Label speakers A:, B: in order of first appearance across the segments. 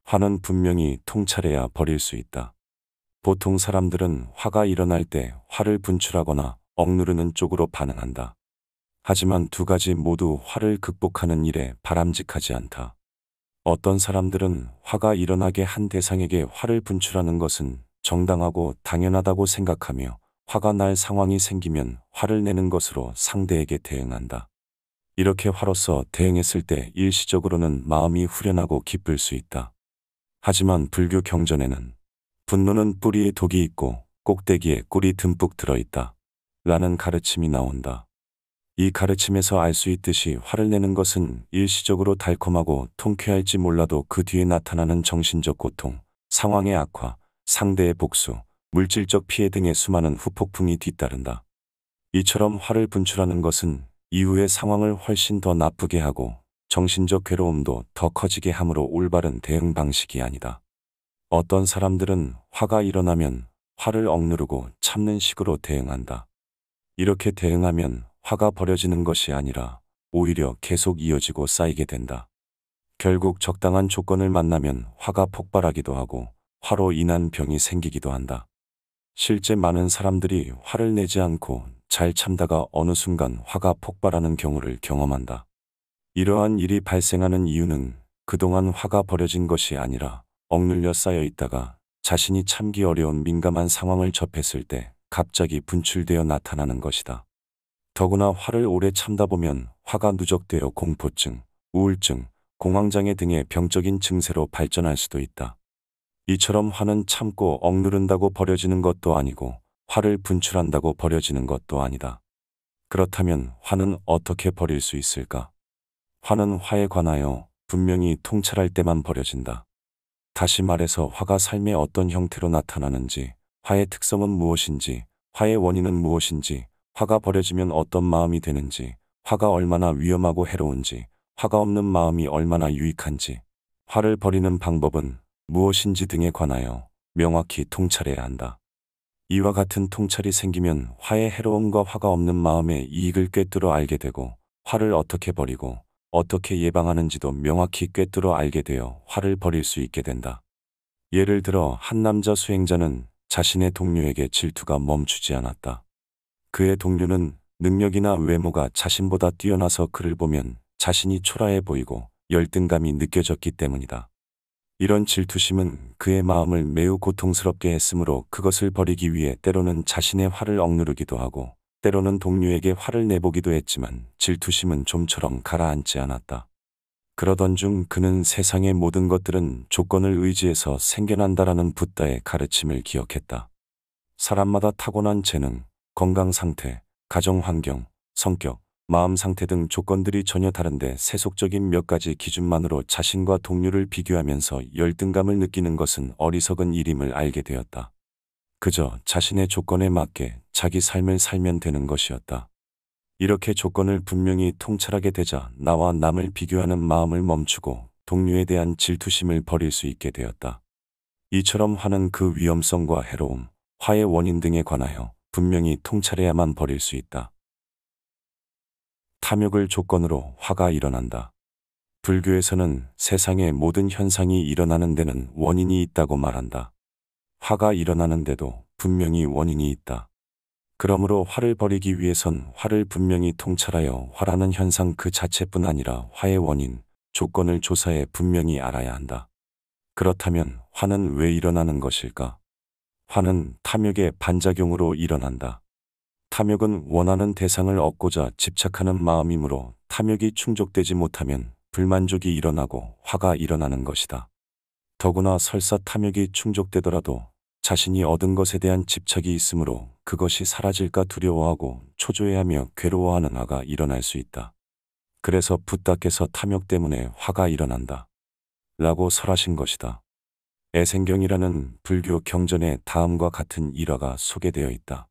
A: 화는 분명히 통찰해야 버릴 수 있다. 보통 사람들은 화가 일어날 때 화를 분출하거나 억누르는 쪽으로 반응한다. 하지만 두 가지 모두 화를 극복하는 일에 바람직하지 않다. 어떤 사람들은 화가 일어나게 한 대상에게 화를 분출하는 것은 정당하고 당연하다고 생각하며 화가 날 상황이 생기면 화를 내는 것으로 상대에게 대응한다. 이렇게 화로서 대응했을 때 일시적으로는 마음이 후련하고 기쁠 수 있다. 하지만 불교 경전에는 분노는 뿌리에 독이 있고 꼭대기에 꿀이 듬뿍 들어있다 라는 가르침이 나온다. 이 가르침에서 알 수 있듯이 화를 내는 것은 일시적으로 달콤하고 통쾌할지 몰라도 그 뒤에 나타나는 정신적 고통, 상황의 악화, 상대의 복수, 물질적 피해 등의 수많은 후폭풍이 뒤따른다. 이처럼 화를 분출하는 것은 이후의 상황을 훨씬 더 나쁘게 하고 정신적 괴로움도 더 커지게 함으로 올바른 대응 방식이 아니다. 어떤 사람들은 화가 일어나면 화를 억누르고 참는 식으로 대응한다. 이렇게 대응하면 화가 버려지는 것이 아니라 오히려 계속 이어지고 쌓이게 된다. 결국 적당한 조건을 만나면 화가 폭발하기도 하고 화로 인한 병이 생기기도 한다. 실제 많은 사람들이 화를 내지 않고 잘 참다가 어느 순간 화가 폭발하는 경우를 경험한다. 이러한 일이 발생하는 이유는 그동안 화가 버려진 것이 아니라 억눌려 쌓여 있다가 자신이 참기 어려운 민감한 상황을 접했을 때 갑자기 분출되어 나타나는 것이다. 더구나 화를 오래 참다 보면 화가 누적되어 공포증, 우울증, 공황장애 등의 병적인 증세로 발전할 수도 있다. 이처럼 화는 참고 억누른다고 버려지는 것도 아니고 화를 분출한다고 버려지는 것도 아니다. 그렇다면 화는 어떻게 버릴 수 있을까? 화는 화에 관하여 분명히 통찰할 때만 버려진다. 다시 말해서 화가 삶의 어떤 형태로 나타나는지, 화의 특성은 무엇인지, 화의 원인은 무엇인지, 화가 버려지면 어떤 마음이 되는지, 화가 얼마나 위험하고 해로운지, 화가 없는 마음이 얼마나 유익한지, 화를 버리는 방법은 무엇인지 등에 관하여 명확히 통찰해야 한다. 이와 같은 통찰이 생기면 화의 해로움과 화가 없는 마음의 이익을 꿰뚫어 알게 되고 화를 어떻게 버리고 어떻게 예방하는지도 명확히 꿰뚫어 알게 되어 화를 버릴 수 있게 된다. 예를 들어 한 남자 수행자는 자신의 동료에게 질투가 멈추지 않았다. 그의 동료는 능력이나 외모가 자신보다 뛰어나서 그를 보면 자신이 초라해 보이고 열등감이 느껴졌기 때문이다. 이런 질투심은 그의 마음을 매우 고통스럽게 했으므로 그것을 버리기 위해 때로는 자신의 화를 억누르기도 하고 때로는 동료에게 화를 내보기도 했지만 질투심은 좀처럼 가라앉지 않았다. 그러던 중 그는 세상의 모든 것들은 조건을 의지해서 생겨난다라는 붓다의 가르침을 기억했다. 사람마다 타고난 재능, 건강 상태, 가정 환경, 성격, 마음 상태 등 조건들이 전혀 다른데 세속적인 몇 가지 기준만으로 자신과 동료를 비교하면서 열등감을 느끼는 것은 어리석은 일임을 알게 되었다. 그저 자신의 조건에 맞게 자기 삶을 살면 되는 것이었다. 이렇게 조건을 분명히 통찰하게 되자 나와 남을 비교하는 마음을 멈추고 동료에 대한 질투심을 버릴 수 있게 되었다. 이처럼 화는 그 위험성과 해로움, 화의 원인 등에 관하여 분명히 통찰해야만 버릴 수 있다. 탐욕을 조건으로 화가 일어난다. 불교에서는 세상의 모든 현상이 일어나는 데는 원인이 있다고 말한다. 화가 일어나는데도 분명히 원인이 있다. 그러므로 화를 버리기 위해선 화를 분명히 통찰하여 화라는 현상 그 자체뿐 아니라 화의 원인, 조건을 조사해 분명히 알아야 한다. 그렇다면 화는 왜 일어나는 것일까? 화는 탐욕의 반작용으로 일어난다. 탐욕은 원하는 대상을 얻고자 집착하는 마음이므로 탐욕이 충족되지 못하면 불만족이 일어나고 화가 일어나는 것이다. 더구나 설사 탐욕이 충족되더라도 자신이 얻은 것에 대한 집착이 있으므로 그것이 사라질까 두려워하고 초조해하며 괴로워하는 화가 일어날 수 있다. 그래서 붓다께서 탐욕 때문에 화가 일어난다 라고 설하신 것이다. 애생경이라는 불교 경전에 다음과 같은 일화가 소개되어 있다.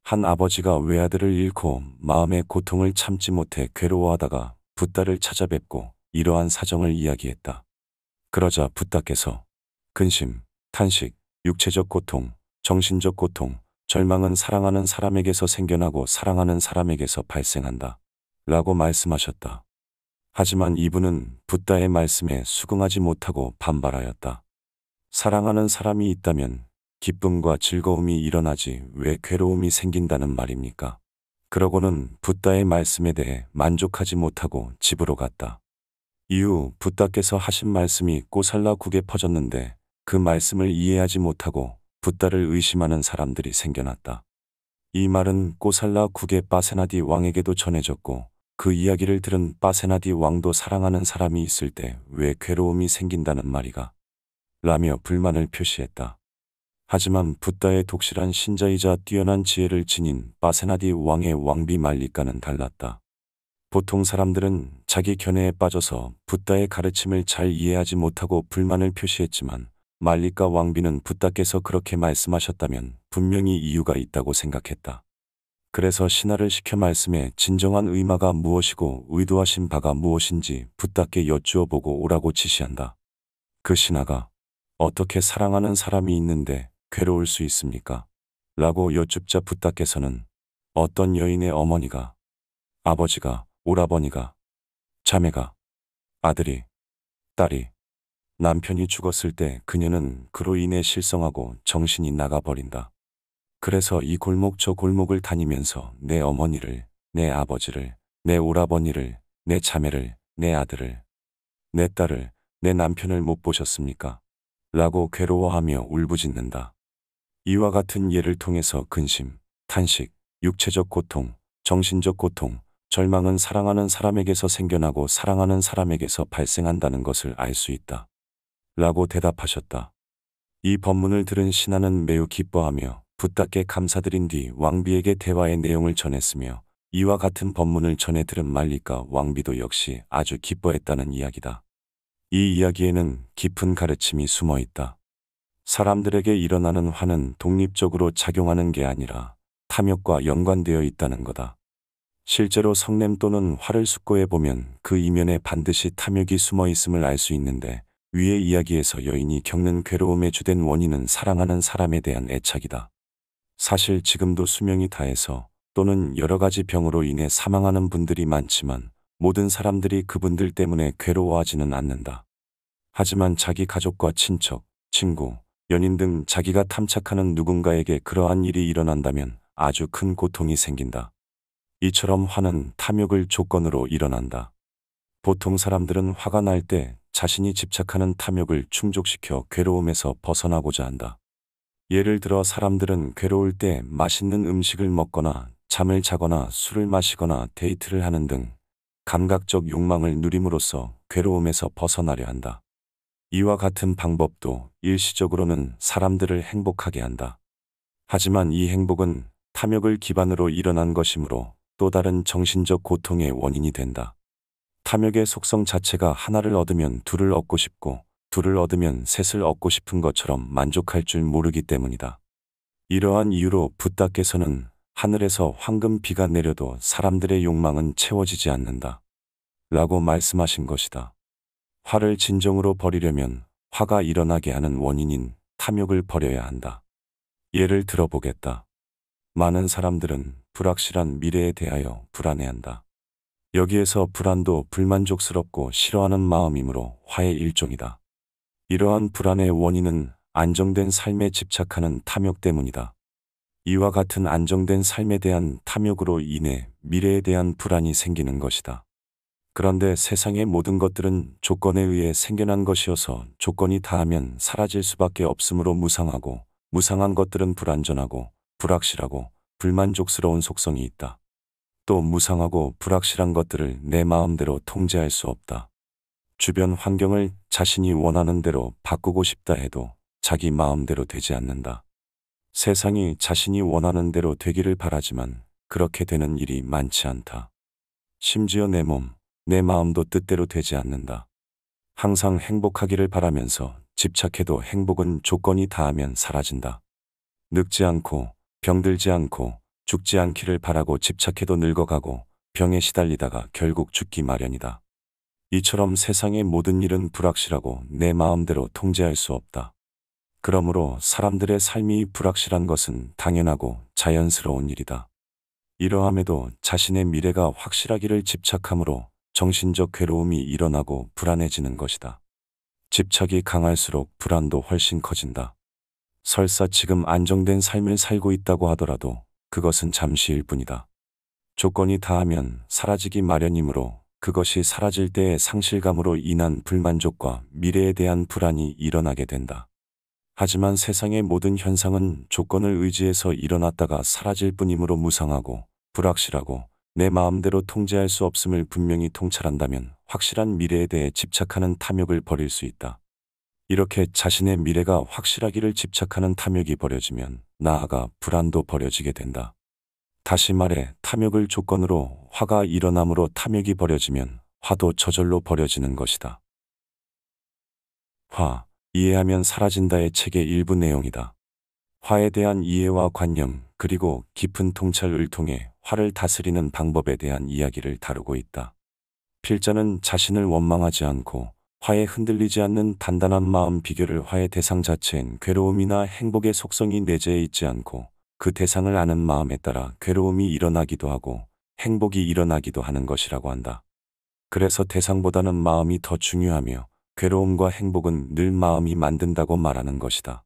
A: 한 아버지가 외아들을 잃고 마음의 고통을 참지 못해 괴로워하다가 붓다를 찾아뵙고 이러한 사정을 이야기했다. 그러자 붓다께서 근심, 탄식, 육체적 고통, 정신적 고통, 절망은 사랑하는 사람에게서 생겨나고 사랑하는 사람에게서 발생한다 라고 말씀하셨다. 하지만 이분은 붓다의 말씀에 수긍하지 못하고 반발하였다. 사랑하는 사람이 있다면 기쁨과 즐거움이 일어나지 왜 괴로움이 생긴다는 말입니까? 그러고는 붓다의 말씀에 대해 만족하지 못하고 집으로 갔다. 이후 붓다께서 하신 말씀이 꼬살라국에 퍼졌는데 그 말씀을 이해하지 못하고 붓다를 의심하는 사람들이 생겨났다. 이 말은 꼬살라국의 빠세나디 왕에게도 전해졌고 그 이야기를 들은 빠세나디 왕도 사랑하는 사람이 있을 때 왜 괴로움이 생긴다는 말이가 라며 불만을 표시했다. 하지만 붓다의 독실한 신자이자 뛰어난 지혜를 지닌 빠세나디 왕의 왕비 말리카는 달랐다. 보통 사람들은 자기 견해에 빠져서 붓다의 가르침을 잘 이해하지 못하고 불만을 표시했지만 말리카 왕비는 붓다께서 그렇게 말씀하셨다면 분명히 이유가 있다고 생각했다. 그래서 신하를 시켜 말씀에 진정한 의마가 무엇이고 의도하신 바가 무엇인지 붓다께 여쭈어 보고 오라고 지시한다. 그 신하가 어떻게 사랑하는 사람이 있는데 괴로울 수 있습니까? 라고 여쭙자 붓다께서는 어떤 여인의 어머니가, 아버지가, 오라버니가, 자매가, 아들이, 딸이, 남편이 죽었을 때 그녀는 그로 인해 실성하고 정신이 나가버린다. 그래서 이 골목 저 골목을 다니면서 내 어머니를, 내 아버지를, 내 오라버니를, 내 자매를, 내 아들을, 내 딸을, 내 남편을 못 보셨습니까? 라고 괴로워하며 울부짖는다. 이와 같은 예를 통해서 근심, 탄식, 육체적 고통, 정신적 고통, 절망은 사랑하는 사람에게서 생겨나고 사랑하는 사람에게서 발생한다는 것을 알 수 있다. 라고 대답하셨다. 이 법문을 들은 신하는 매우 기뻐하며 붓다께 감사드린 뒤 왕비에게 대화의 내용을 전했으며 이와 같은 법문을 전해 들은 말리카 왕비도 역시 아주 기뻐했다는 이야기다. 이 이야기에는 깊은 가르침이 숨어 있다. 사람들에게 일어나는 화는 독립적으로 작용하는 게 아니라 탐욕과 연관되어 있다는 거다. 실제로 성냄 또는 화를 숙고해 보면 그 이면에 반드시 탐욕이 숨어 있음을 알 수 있는데 위의 이야기에서 여인이 겪는 괴로움의 주된 원인은 사랑하는 사람에 대한 애착이다. 사실 지금도 수명이 다해서 또는 여러 가지 병으로 인해 사망하는 분들이 많지만 모든 사람들이 그분들 때문에 괴로워하지는 않는다. 하지만 자기 가족과 친척, 친구, 연인 등 자기가 탐착하는 누군가에게 그러한 일이 일어난다면 아주 큰 고통이 생긴다. 이처럼 화는 탐욕을 조건으로 일어난다. 보통 사람들은 화가 날 때 자신이 집착하는 탐욕을 충족시켜 괴로움에서 벗어나고자 한다. 예를 들어 사람들은 괴로울 때 맛있는 음식을 먹거나 잠을 자거나 술을 마시거나 데이트를 하는 등 감각적 욕망을 누림으로써 괴로움에서 벗어나려 한다. 이와 같은 방법도 일시적으로는 사람들을 행복하게 한다. 하지만 이 행복은 탐욕을 기반으로 일어난 것이므로 또 다른 정신적 고통의 원인이 된다. 탐욕의 속성 자체가 하나를 얻으면 둘을 얻고 싶고 둘을 얻으면 셋을 얻고 싶은 것처럼 만족할 줄 모르기 때문이다. 이러한 이유로 붓다께서는 하늘에서 황금 비가 내려도 사람들의 욕망은 채워지지 않는다. 라고 말씀하신 것이다. 화를 진정으로 버리려면 화가 일어나게 하는 원인인 탐욕을 버려야 한다. 예를 들어보겠다. 많은 사람들은 불확실한 미래에 대하여 불안해한다. 여기에서 불안도 불만족스럽고 싫어하는 마음이므로 화의 일종이다. 이러한 불안의 원인은 안정된 삶에 집착하는 탐욕 때문이다. 이와 같은 안정된 삶에 대한 탐욕으로 인해 미래에 대한 불안이 생기는 것이다. 그런데 세상의 모든 것들은 조건에 의해 생겨난 것이어서 조건이 다하면 사라질 수밖에 없으므로 무상하고 무상한 것들은 불안전하고 불확실하고 불만족스러운 속성이 있다. 또 무상하고 불확실한 것들을 내 마음대로 통제할 수 없다. 주변 환경을 자신이 원하는 대로 바꾸고 싶다 해도 자기 마음대로 되지 않는다. 세상이 자신이 원하는 대로 되기를 바라지만 그렇게 되는 일이 많지 않다. 심지어 내 몸, 내 마음도 뜻대로 되지 않는다. 항상 행복하기를 바라면서 집착해도 행복은 조건이 다하면 사라진다. 늙지 않고 병들지 않고 죽지 않기를 바라고 집착해도 늙어가고 병에 시달리다가 결국 죽기 마련이다. 이처럼 세상의 모든 일은 불확실하고 내 마음대로 통제할 수 없다. 그러므로 사람들의 삶이 불확실한 것은 당연하고 자연스러운 일이다. 이러함에도 자신의 미래가 확실하기를 집착함으로 정신적 괴로움이 일어나고 불안해지는 것이다. 집착이 강할수록 불안도 훨씬 커진다. 설사 지금 안정된 삶을 살고 있다고 하더라도 그것은 잠시일 뿐이다. 조건이 다하면 사라지기 마련이므로 그것이 사라질 때의 상실감으로 인한 불만족과 미래에 대한 불안이 일어나게 된다. 하지만 세상의 모든 현상은 조건을 의지해서 일어났다가 사라질 뿐이므로 무상하고 불확실하고 내 마음대로 통제할 수 없음을 분명히 통찰한다면 확실한 미래에 대해 집착하는 탐욕을 버릴 수 있다. 이렇게 자신의 미래가 확실하기를 집착하는 탐욕이 버려지면 나아가 불안도 버려지게 된다. 다시 말해 탐욕을 조건으로 화가 일어남으로 탐욕이 버려지면 화도 저절로 버려지는 것이다. 화, 이해하면 사라진다의 책의 일부 내용이다. 화에 대한 이해와 관념, 그리고 깊은 통찰을 통해 화를 다스리는 방법에 대한 이야기를 다루고 있다. 필자는 자신을 원망하지 않고 화에 흔들리지 않는 단단한 마음 비결을 화의 대상 자체엔 괴로움이나 행복의 속성이 내재해 있지 않고 그 대상을 아는 마음에 따라 괴로움이 일어나기도 하고 행복이 일어나기도 하는 것이라고 한다. 그래서 대상보다는 마음이 더 중요하며 괴로움과 행복은 늘 마음이 만든다고 말하는 것이다.